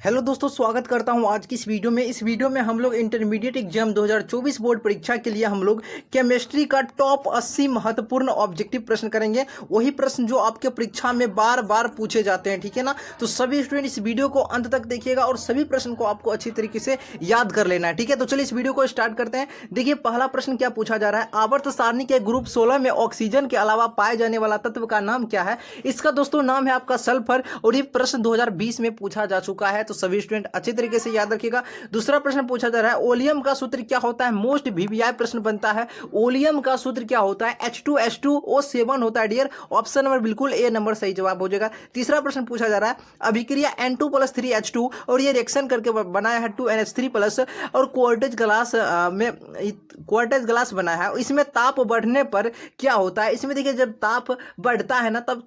Hello दोस्तों, स्वागत करता हूं आज की इस वीडियो में हम लोग इंटरमीडिएट एग्जाम 2024 बोर्ड परीक्षा के लिए हम लोग केमिस्ट्री का टॉप 80 महत्वपूर्ण ऑब्जेक्टिव प्रश्न करेंगे। वही प्रश्न जो आपके परीक्षा में बार बार पूछे जाते हैं, ठीक है ना। तो सभी स्टूडेंट इस वीडियो को अंत तक देखिएगा और सभी प्रश्न को आपको अच्छी तरीके से याद कर लेना है, ठीक है। तो चलिए इस वीडियो को स्टार्ट करते हैं। देखिए पहला प्रश्न क्या पूछा जा रहा है, आवर्त सारणी के ग्रुप 16 में ऑक्सीजन के अलावा पाए जाने वाला तत्व का नाम क्या है। इसका दोस्तों नाम है आपका सल्फर और ये प्रश्न 2020 में पूछा जा चुका है, तो सभी स्टूडेंट अच्छी तरीके से याद रखिएगा। दूसरा प्रश्न पूछा जा रहा है, ओलियम का सूत्र क्या होता है। मोस्ट वीवीआई प्रश्न बनता है, ओलियम का सूत्र क्या होता है। H2SO7 होता है डियर। ऑप्शन नंबर बिल्कुल ए नंबर सही जवाब हो जाएगा। तीसरा प्रश्न पूछा जा रहा है, अभिक्रिया N2+3H2 और ये रिएक्शन करके बनाया है 2NH3+ और क्वार्टेज ग्लास बनाया है। इसमें ताप बढ़ने पर क्या होता है। इसमें देखिए जब ताप बढ़ता है ना, तब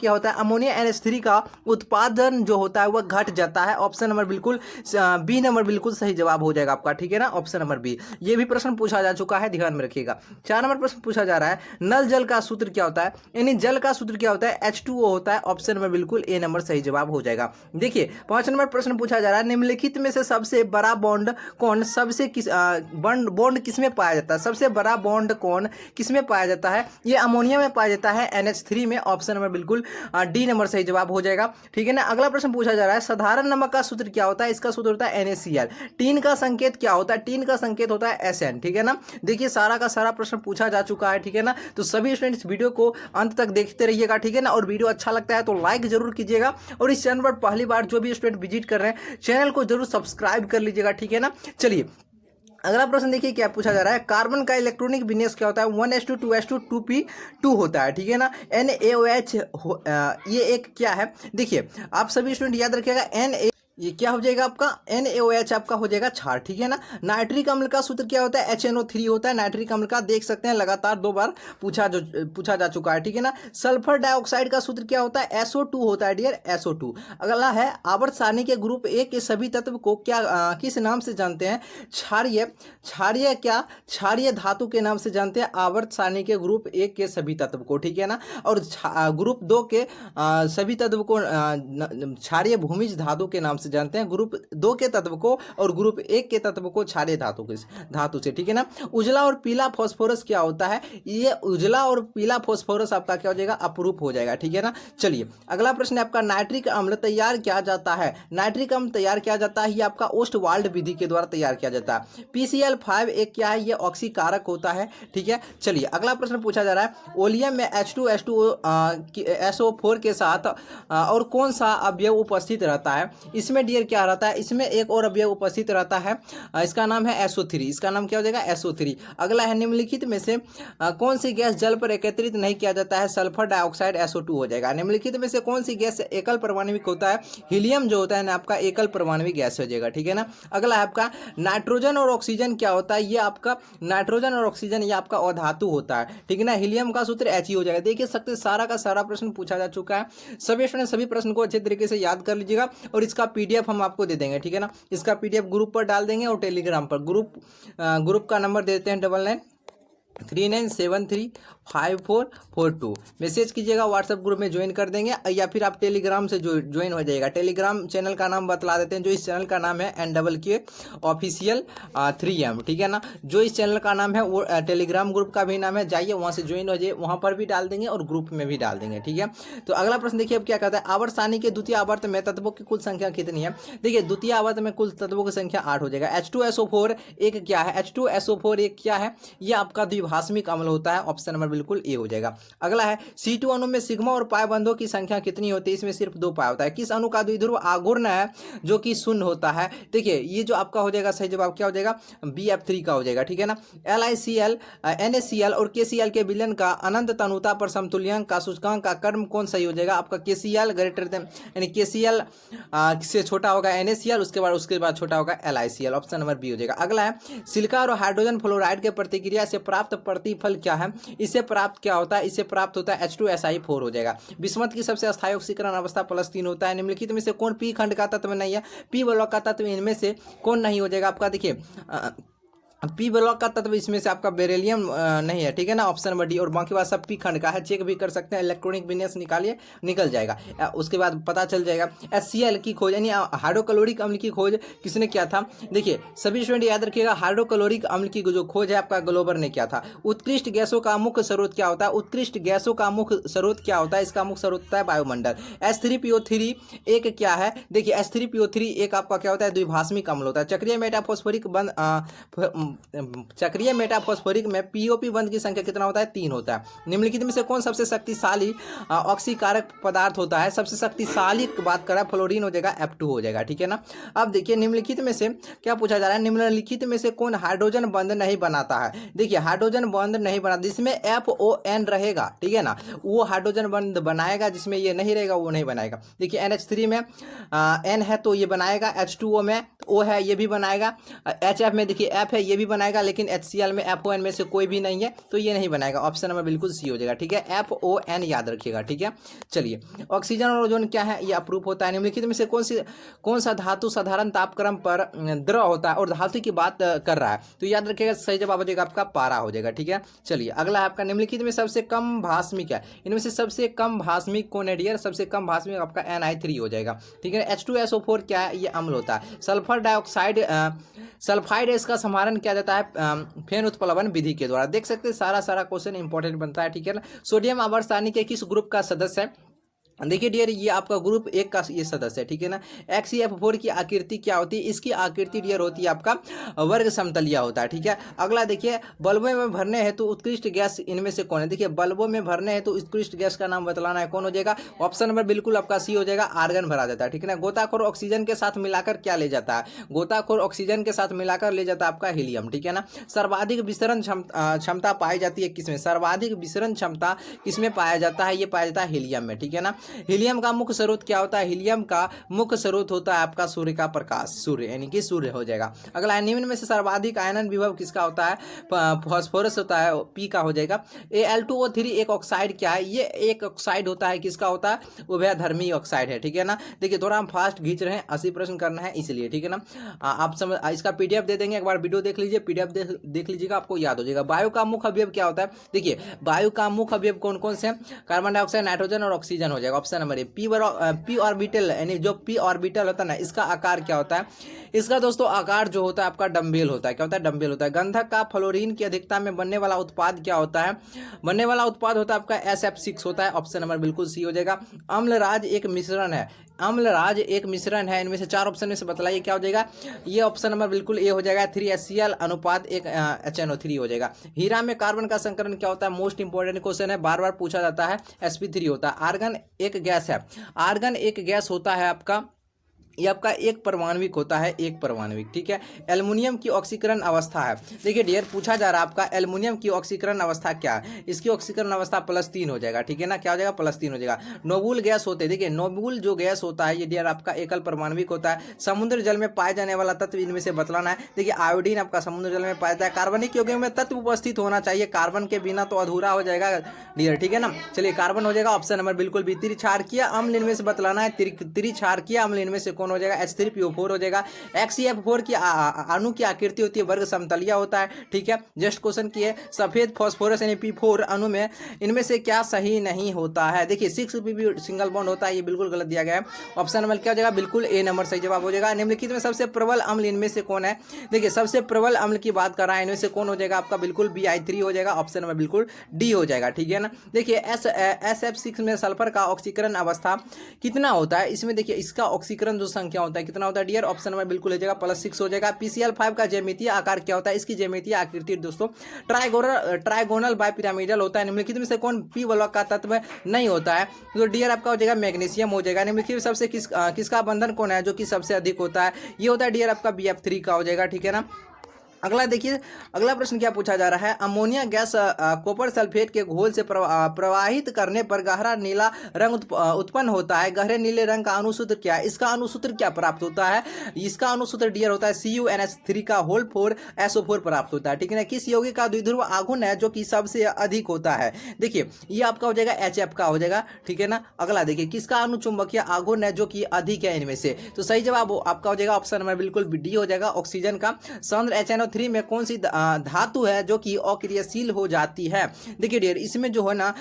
क्या होता है, अमोनिया NH3 का उत्पादन जो होता है वह घट जाता है। ऑप्शन नंबर बिल्कुल बी नंबर बिल्कुल सही जवाब हो जाएगा आपका, ठीक है ना। ऑप्शन नंबर बी, ये भी प्रश्न पूछा जा चुका है, ध्यान में रखिएगा। 4 नंबर प्रश्न पूछा जा रहा है, नल जल का सूत्र क्या होता है, यानी जल का सूत्र क्या होता है, H2O होता है। ऑप्शन नंबर बिल्कुल ए नंबर सही जवाब हो जाएगा। देखिए 5 नंबर प्रश्न पूछा जा रहा है, निम्नलिखित में से सबसे बड़ा बॉन्ड कौन बॉन्ड किसमें पाया जाता है। सबसे बड़ा बॉन्ड कौन किसमें पाया जाता है, ये अमोनिया में पाया जाता है, NH3 में। ऑप्शन नंबर बिल्कुल डी नंबर सही जवाब हो जाएगा, ठीक है ना। अगला प्रश्न पूछा जा रहा है, साधारण नमक का सूत्र क्या होता है। इसका सूत्र होता है NaCl। टीन का संकेत क्या होता है, टीन का संकेत होता है Sn, ठीक है ना। देखिए सारा का सारा प्रश्न पूछा जा चुका है, ठीक है ना। तो सभी स्टूडेंट्स वीडियो को अंत तक देखते रहिएगा, ठीक है ना। और वीडियो अच्छा लगता है तो लाइक जरूर कीजिएगा और इस चैनल पर पहली बार जो भी स्टूडेंट विजिट कर रहे हैं चैनल को जरूर सब्सक्राइब कर लीजिएगा, ठीक है ना। चलिए अगला प्रश्न देखिए क्या पूछा जा रहा है, कार्बन का इलेक्ट्रॉनिक विन्यास क्या होता है। 1s2 2s2 2p2 होता है, ठीक है ना। NaOH ये एक क्या है, देखिए आप सभी स्टूडेंट याद रखिएगा, ये क्या हो जाएगा आपका, NaOH आपका हो जाएगा क्षार, ठीक है ना। नाइट्रिक अम्ल का सूत्र क्या होता है, HNO3 होता है नाइट्रिक अम्ल का, देख सकते हैं लगातार 2 बार पूछा जा चुका है, ठीक है ना। सल्फर डाइऑक्साइड का सूत्र क्या होता है, SO2 होता है डियर, SO2। अगला है, आवर्त सारणी के ग्रुप ए के सभी तत्व को किस नाम से जानते हैं। क्षारीय धातु के नाम से जानते हैं आवर्त सारणी के ग्रुप ए के सभी तत्व को, ठीक है ना। और ग्रुप 2 के सभी तत्व को क्षारीय भूमिज धातु के नाम से जानते हैं, ग्रुप 2 के तत्व को, और ग्रुप 1 के तत्व को क्षारीय धातु से, ठीक है ना। उजला और पीला फास्फोरस क्या होता है, ये उजला और पीला फास्फोरस आपका क्या हो जाएगा, अपरूप हो जाएगा, ठीक है ना। चलिए अगला प्रश्न है आपका, नाइट्रिक अम्ल तैयार किया जाता है। नाइट्रिक अम्ल तैयार किया जाता है, ये आपका ओस्टवाल्ड विधि के द्वारा तैयार किया जाता है। PCl5 एक क्या है, ये ऑक्सीकारक होता है, ठीक है। चलिए अगला प्रश्न पूछा जा रहा है, ओलियम में H2SO4 के साथ और कौन सा अवयव उपस्थित रहता है। इसमें डियर क्या रहता है, इसमें एक और अवयव उपस्थित रहता है, इसका नाम है SO3। इसका नाम क्या हो जाएगा, SO3। अगला है, निम्नलिखित में से कौन सी गैस जल पर एकत्रित नहीं किया जाता है। सल्फर डाइऑक्साइड SO2 हो जाएगा। निम्नलिखित में से कौन सी गैस एकल परमाणविक होता है। हीलियम जो होता है ना आपका एकल परमाणविक गैस हो जाएगा, ठीक है ना। अगला है आपका, नाइट्रोजन और ऑक्सीजन क्या होता है, ये आपका नाइट्रोजन और ऑक्सीजन ये आपका अधातु होता है, ठीक है ना। हीलियम का सूत्र He हो जाएगा। देखिए सकते सारा का सारा प्रश्न पूछा जा चुका है। सभी स्टूडेंट सभी प्रश्न को अच्छे तरीके से याद कर लीजिएगा और इसका PDF हम आपको दे देंगे, ठीक है ना। इसका PDF ग्रुप पर डाल देंगे और टेलीग्राम पर ग्रुप का नंबर देते हैं 9939735442। मैसेज कीजिएगा, व्हाट्सएप ग्रुप में ज्वाइन कर देंगे या फिर आप टेलीग्राम से ज्वाइन हो जाएगा। टेलीग्राम चैनल का नाम बतला देते हैं, जो इस चैनल का नाम है NWK ऑफिशियल 3M, ठीक है ना। जो इस चैनल का नाम है वो टेलीग्राम ग्रुप का भी नाम है, जाइए वहाँ से ज्वाइन हो जाइए, वहाँ पर भी डाल देंगे और ग्रुप में भी डाल देंगे, ठीक है। तो अगला प्रश्न देखिए अब क्या कहता है, आवर्त सारणी के द्वितीय आवर्त में तत्वों की कुल संख्या कितनी है। देखिए द्वितीय आवर्त में कुल तत्वों की संख्या 8 हो जाएगा। H2SO4 एक क्या है, H2SO4 एक क्या है, ये आपका द्विभाषमिक अम्ल होता है। ऑप्शन नंबर बिल्कुल ए हो जाएगा। अगला है, C2 अणु में सिग्मा और पाई बंधों की संख्या कितनी होती है। इसमें सिर्फ 2 पाई होता है। किस अणु का द्विध्रुव आघूर्ण है जो कि शून्य होता है। देखिए ये जो आपका हो जाएगा सही जवाब क्या हो जाएगा, BF3 का हो जाएगा, ठीक है ना। LiCl NaCl और KCl के विलयन का अनंत तनुता पर समतुल्यांक का सूचकांक का कर्म कौन सही हो जाएगा आपका, KCl ग्रेटर देन, यानी KCl से छोटा होगा NaCl, उसके बाद छोटा होगा LiCl। ऑप्शन नंबर बी हो जाएगा। अगला है, सिलिका और हाइड्रोजन फ्लोराइड के प्रतिक्रिया से प्राप्त प्रतिफल क्या है। इससे प्राप्त क्या होता है, इससे प्राप्त होता है H2SI4 हो जाएगा। बिस्मथ की सबसे अस्थायी ऑक्सीकरण अवस्था +3 होता है। निम्नलिखित में से कौन P खंड का तत्व नहीं है, P ब्लॉक का तत्व इनमें से कौन नहीं हो जाएगा आपका। देखिए पी ब्लॉक का तत्व इसमें से आपका बेरिलियम नहीं है, ठीक है ना, ऑप्शन नंबर डी। और बाकी बात सब पी खंड का है, चेक भी कर सकते हैं, इलेक्ट्रॉनिक विन्यास निकालिए, निकल जाएगा। उसके बाद पता चल जाएगा। HCl की खोज यानी हाइड्रोक्लोरिक अम्ल की खोज किसने किया था? देखिए सभी स्टूडेंट याद रखिएगा, हाइड्रोक्लोरिक अम्ल की जो खोज है आपका ग्लोबर ने किया था। उत्कृष्ट गैसों का मुख्य स्रोत क्या होता है? उत्कृष्ट गैसों का मुख्य स्रोत क्या होता है? इसका मुख्य स्रोत होता है वायुमंडल। H3PO3 एक क्या है? देखिए H3PO3 एक आपका क्या होता है? द्विभाषमिक अम्ल होता है। चक्रीय मेटाफॉस्फोरिक बंध चक्रीय मेटाफॉस्फोरिक में पीओपी बंध की संख्या कितना होता है? 3 होता है। निम्नलिखित में से कौन सबसे शक्तिशाली ऑक्सीकारक पदार्थ होता है? सबसे शक्तिशाली की बात करें फ्लोरीन हो जाएगा, F2 हो जाएगा, ठीक है ना। अब देखिए निम्नलिखित में से क्या पूछा जा रहा है? निम्नलिखित में से कौन हाइड्रोजन बंध नहीं बनाता है? देखिए हाइड्रोजन बंध नहीं बनाता जिसमें FON रहेगा, ठीक है ना, वो हाइड्रोजन बंध बनाएगा, जिसमें ये नहीं रहेगा वो नहीं बनाएगा। देखिए NH3 में N है तो ये बनाएगा, H2O में O है ये भी बनाएगा, HF में देखिए F है ये भी बनाएगा, लेकिन HCl में FON में से कोई भी नहीं है तो ये नहीं बनाएगा। ऑप्शन नंबर बिल्कुल सी हो जाएगा, ठीक है, FON याद रखिएगा, ठीक है। चलिए ऑक्सीजन और ओजोन क्या है? ये अप्रूप होता है। निम्नलिखित में से कौन सा धातु साधारण तापक्रम पर द्रव होता है? और धातु की बात कर रहा है तो याद रखिएगा, सही जवाब हो जाएगा आपका पारा हो जाएगा, ठीक है। चलिए अगला है आपका, निम्नलिखित में सबसे कम भास्मिक है? इनमें से सबसे कम भास्मिक कौन है डियर? सबसे कम भास्मिक आपका Ni3 हो जाएगा, ठीक है। H2SO4 क्या है? ये अम्ल होता है। सल्फर डाइऑक्साइड सल्फाइड इसका समारण किया जाता है फेन उत्प्लवन विधि के द्वारा। देख सकते हैं सारा क्वेश्चन इंपॉर्टेंट बनता है, ठीक है ना। सोडियम आवर्त के किस ग्रुप का सदस्य है? देखिए डियर ये आपका ग्रुप 1 का ये सदस्य है, ठीक है ना। XeF4 की आकृति क्या होती है? इसकी आकृति डियर होती है आपका वर्ग समतलिया होता है, ठीक है। अगला देखिए, बल्बों में भरने हेतु उत्कृष्ट गैस इनमें से कौन है? देखिए बल्बों में भरने हेतु उत्कृष्ट गैस का नाम बतलाना है, कौन हो जाएगा? ऑप्शन नंबर बिल्कुल आपका सी हो जाएगा, आर्गन भरा जाता है, ठीक है ना। गोताखोर ऑक्सीजन के साथ मिलाकर क्या ले जाता है? गोताखोर ऑक्सीजन के साथ मिलाकर ले जाता है आपका हीलियम, ठीक है ना। सर्वाधिक विसरण क्षमता पाई जाती है किसमें? सर्वाधिक विसरण क्षमता किसमें पाया जाता है? ये पाया जाता है हीलियम में, ठीक है ना। हीलियम का मुख्य स्रोत क्या होता है? हीलियम का मुख्य स्रोत होता है आपका सूर्य का प्रकाश, सूर्य यानी कि सूर्य हो जाएगा। अगला निम्न में से सर्वाधिक आयनन विभव किसका होता है? फास्फोरस होता है, पी का हो जाएगा। Al2O3 एक ऑक्साइड क्या है? ये एक ऑक्साइड होता है, किसका होता है? उभयधर्मी ऑक्साइड है, ठीक है ना। देखिए थोड़ा हम फास्ट खींच रहे हैं, 80 प्रश्न करना है इसलिए, ठीक है ना। आप समझ, इसका PDF दे देंगे, एक बार वीडियो देख लीजिए, PDF देख लीजिएगा, आपको याद हो जाएगा। वायु का मुख्य अवयव क्या होता है? देखिए वायु का मुख्य अवयव कौन कौन से हैं? कार्बन डाइऑक्साइड, नाइट्रोजन और ऑक्सीजन हो जाएगा। Option number A. P orbital यानी जो पी ऑर्बिटल होता है ना, इसका आकार क्या होता है? इसका दोस्तों आकार जो होता है आपका डम्बेल होता है। क्या होता है? डम्बेल होता है। गंधक का फ्लोरीन की अधिकता में बनने वाला उत्पाद क्या होता है? बनने वाला उत्पाद होता है आपका SF6 होता है। ऑप्शन नंबर बिल्कुल सी हो जाएगा। अम्लराज एक मिश्रण है, अम्लराज एक मिश्रण है, इनमें से 4 ऑप्शन में से बतलाइए क्या हो जाएगा? ये ऑप्शन नंबर बिल्कुल ए हो जाएगा, 3HCl अनुपात 1 HNO3 हो जाएगा। हीरा में कार्बन का संकरण क्या होता है? मोस्ट इंपोर्टेंट क्वेश्चन है, बार बार पूछा जाता है। sp3 होता है। आर्गन एक गैस है, आर्गन एक गैस होता है आपका, ये आपका एक परमाणविक होता है, एक परमाणविक, ठीक है। एल्युमिनियम की ऑक्सीकरण अवस्था है। देखिए डियर पूछा जा रहा है आपका एल्युमिनियम की ऑक्सीकरण अवस्था क्या है? इसकी ऑक्सीकरण अवस्था +3 हो जाएगा, ठीक है ना। क्या हो जाएगा? +3 हो जाएगा। नोबुल गैस होते हैं, देखिए नोबुल जो गैस होता है ये डियर आपका एकल परमाणविक होता है। समुद्र जल में पाए जाने वाला तत्व इनमें से बतलाना है। देखिए आयोडीन आपका समुद्र जल में पाया जाता है। कार्बनिक यौगिक में तत्व उपस्थित होना चाहिए, कार्बन के बिना तो अधूरा हो जाएगा डियर, ठीक है ना। चलिए कार्बन हो जाएगा, ऑप्शन नंबर बिल्कुल बी। त्रिक्षारकीय अम्ल इनमें से बतलाना है, त्रिक्षारकीय अम्ल इनमें से कौन हो जाएगा? H3PO4 हो जाएगा। XeF4 की अणु की आकृति होती है वर्ग समतलिया होता है, ठीक है। जस्ट क्वेश्चन की है, सफेद फास्फोरस यानी P4 अणु में इनमें से क्या सही नहीं होता है? देखिए 6pp सिंगल बॉन्ड होता है, ये बिल्कुल गलत दिया गया है। ऑप्शन नंबर क्या हो जाएगा? बिल्कुल ए नंबर सही जवाब हो जाएगा। निम्नलिखित में सबसे प्रबल अम्ल इनमें से कौन है? देखिए सबसे प्रबल अम्ल की बात कर रहा है, इनमें से कौन हो जाएगा आपका? बिल्कुल Bi3 हो जाएगा। ऑप्शन नंबर बिल्कुल डी हो जाएगा, ठीक है ना। देखिए SF6 में सल्फर का ऑक्सीकरण अवस्था कितना होता है? इसमें देखिए इसका ऑक्सीकरण जो संख्या होता है कितना होता है डियर? ऑप्शन नंबर बिल्कुल हो जाएगा +6 हो जाएगा। PCl5 का ज्यामितीय आकार क्या होता है? इसकी ज्यामितीय आकृति दोस्तों ट्राइगोनल बाइपिरामिडल होता है। निम्नलिखित में से कौन पी ब्लॉक का तत्व नहीं होता है? तो डियर आपका हो जाएगा मैग्नीशियम हो जाएगा। निम्नलिखित में सबसे किसका बंधन कौन है जो कि सबसे अधिक होता है? ये होता है डियर आपका BF3 का हो जाएगा, ठीक है ना। अगला देखिए, अगला प्रश्न क्या पूछा जा रहा है? अमोनिया गैस कॉपर सल्फेट के घोल से प्रवाहित करने पर गहरा नीला रंग उत्पन्न होता है। गहरे नीले रंग का अणुसूत्र क्या है? इसका अणुसूत्र क्या प्राप्त होता है? इसका अणुसूत्र डियर होता है CuNH3 का होल 4 SO4 प्राप्त होता है, ठीक है ना। किस यौगिक का द्विध्रुव आघूर्ण है जो कि सबसे अधिक होता है? देखिए ये आपका हो जाएगा HF का हो जाएगा, ठीक है ना। अगला देखिए किसका अणुचुंबकीय आघूर्ण है जो कि अधिक है इनमें से? तो सही जवाब आपका हो जाएगा ऑप्शन नंबर बिल्कुल डी हो जाएगा, ऑक्सीजन का। सांद्र HNO3 SO3 में कौन सी धातु है जो कि अक्रियशील हो जाती है। देखिए डियर, इसमें जो है ना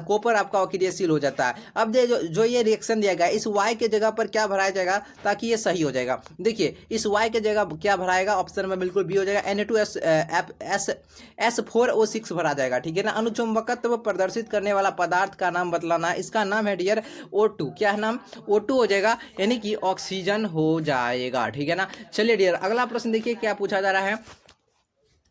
कॉपर आपका अक्रियशील हो जाता है। अब जो ये रिएक्शन दिया गया इस Y के जगह पर क्या भराया जाएगा ताकि ये सही हो जाएगा। देखिए इस Y के जगह क्या भराएगा, ऑप्शन में बिल्कुल बी हो जाएगा, Na2S4O6 भरा जाएगा। ठीक है ना। अनुचुंबकत्व प्रदर्शित करने वाला पदार्थ का नाम बतलाना, इसका नाम है डियर O2। क्या है नाम, O2 हो जाएगा, यानी कि ऑक्सीजन हो जाएगा। ठीक है ना। चलिए डियर, अगला प्रश्न देखिए क्या पूछा जा रहा है।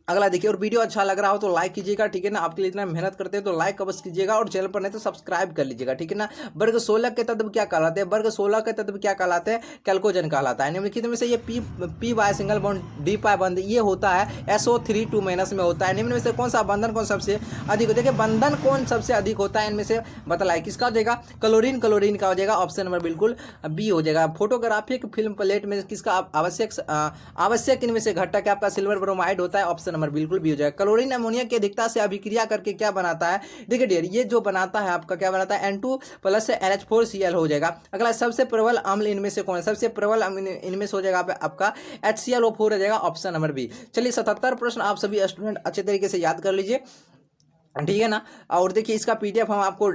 अगला देखिए, और वीडियो अच्छा लग रहा हो तो लाइक कीजिएगा। ठीक है ना। आपके लिए इतना मेहनत करते हैं तो लाइक अवश्य कीजिएगा, और चैनल पर नहीं तो सब्सक्राइब कर लीजिएगा। ठीक है ना। वर्ग 16 के तत्व क्या कहलाते हैं, वर्ग 16 के तत्व क्या कहलाते हैं, कैल्कोजन कहलाता है। निम्नलिखित में से ये P Y single bond D pi बंध ये होता है SO3 2 माइनस में होता है। निम्न में से कौन सा बंधन कौन सबसे अधिक, देखिए बंधन कौन सबसे अधिक होता है इनमें से बतलाए। किसका हो जाएगा, क्लोरीन का हो जाएगा, ऑप्शन नंबर बिल्कुल बी हो जाएगा। फोटोग्राफिक फिल्म प्लेट में किसका आवश्यक इनमें से घटक आपका सिल्वर ब्रोमाइड होता है, ऑप्शन नंबर बिल्कुल बी हो जाएगा। क्लोरीन अमोनिया की अधिकता से अभिक्रिया करके क्या बनाता है, देखिए डियर ये जो बनाता है आपका क्या बनाता है N2 + NH4Cl हो जाएगा। अगला सबसे प्रबल अम्ल इनमें से कौन है, सबसे प्रबल इनमें से हो जाएगा आपका HClO4 हो जाएगा, ऑप्शन नंबर बी। चलिए 77 प्रश्न आप सभी स्टूडेंट अच्छे तरीके से याद कर लीजिए। ठीक है ना। और देखिए इसका PDF हम आपको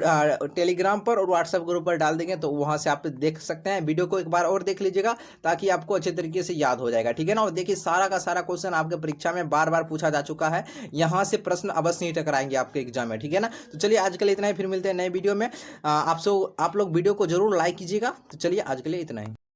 टेलीग्राम पर और व्हाट्सएप ग्रुप पर डाल देंगे, तो वहां से आप देख सकते हैं। वीडियो को एक बार और देख लीजिएगा ताकि आपको अच्छे तरीके से याद हो जाएगा। ठीक है ना। और देखिए सारा का सारा क्वेश्चन आपके परीक्षा में बार बार पूछा जा चुका है, यहाँ से प्रश्न अवश्य नहीं टकराएंगे आपके एग्जाम में। ठीक है ना। तो चलिए आज के लिए इतना ही, फिर मिलते हैं नए वीडियो में। आप लोग वीडियो को जरूर लाइक कीजिएगा। तो चलिए आज के लिए इतना ही।